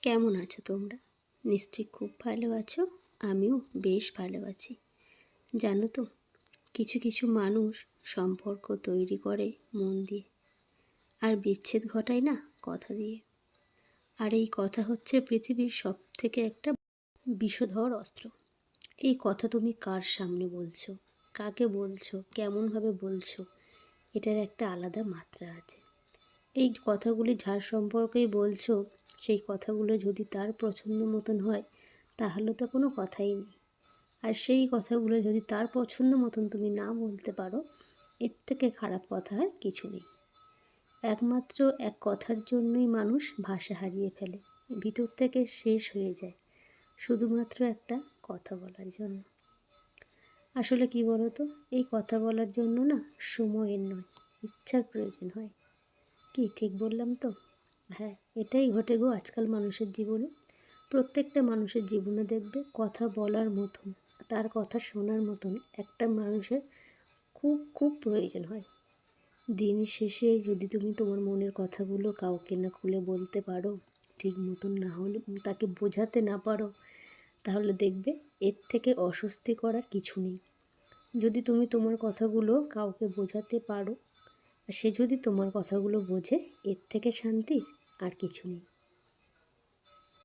কেমন আছো তোমরা? নিশ্চয়ই খুব ভালো আছো। আমিও বেশ ভালো আছি। জানো তো, কিছু কিছু মানুষ সম্পর্ক তৈরি করে মন দিয়ে, আর বিচ্ছেদ ঘটায় না কথা দিয়ে। আর এই কথা হচ্ছে পৃথিবীর সব থেকে একটা বিষধর অস্ত্র। এই কথা তুমি কার সামনে বলছো, কাকে বলছো, কেমনভাবে বলছো, এটার একটা আলাদা মাত্রা আছে। এই কথাগুলি যার সম্পর্কেই বলছো, সেই কথাগুলো যদি তার পছন্দ মতন হয় তাহলে তো কোনো কথাই নেই। আর সেই কথাগুলো যদি তার পছন্দ মতন তুমি না বলতে পারো, এর থেকে খারাপ কথা আর কিছু নেই। একমাত্র এক কথার জন্যই মানুষ ভাষা হারিয়ে ফেলে, ভিতর থেকে শেষ হয়ে যায়, শুধুমাত্র একটা কথা বলার জন্য। আসলে কি বলো তো, এই কথা বলার জন্য না সময়ের নয়, ইচ্ছার প্রয়োজন হয়। কি ঠিক বললাম তো? হ্যাঁ, এটাই ঘটে গো আজকাল মানুষের জীবনে। প্রত্যেকটা মানুষের জীবনে দেখবে কথা বলার মতন, তার কথা শোনার মতন একটা মানুষের খুব খুব প্রয়োজন হয়। দিন শেষে যদি তুমি তোমার মনের কথাগুলো কাউকে না খুলে বলতে পারো, ঠিক মতন না হলে তাকে বোঝাতে না পারো, তাহলে দেখবে এর থেকে অস্বস্তি করার কিছু নেই। যদি তুমি তোমার কথাগুলো কাউকে বোঝাতে পারো, আর সে যদি তোমার কথাগুলো বোঝে, এর থেকে শান্তির আর কিছু নেই।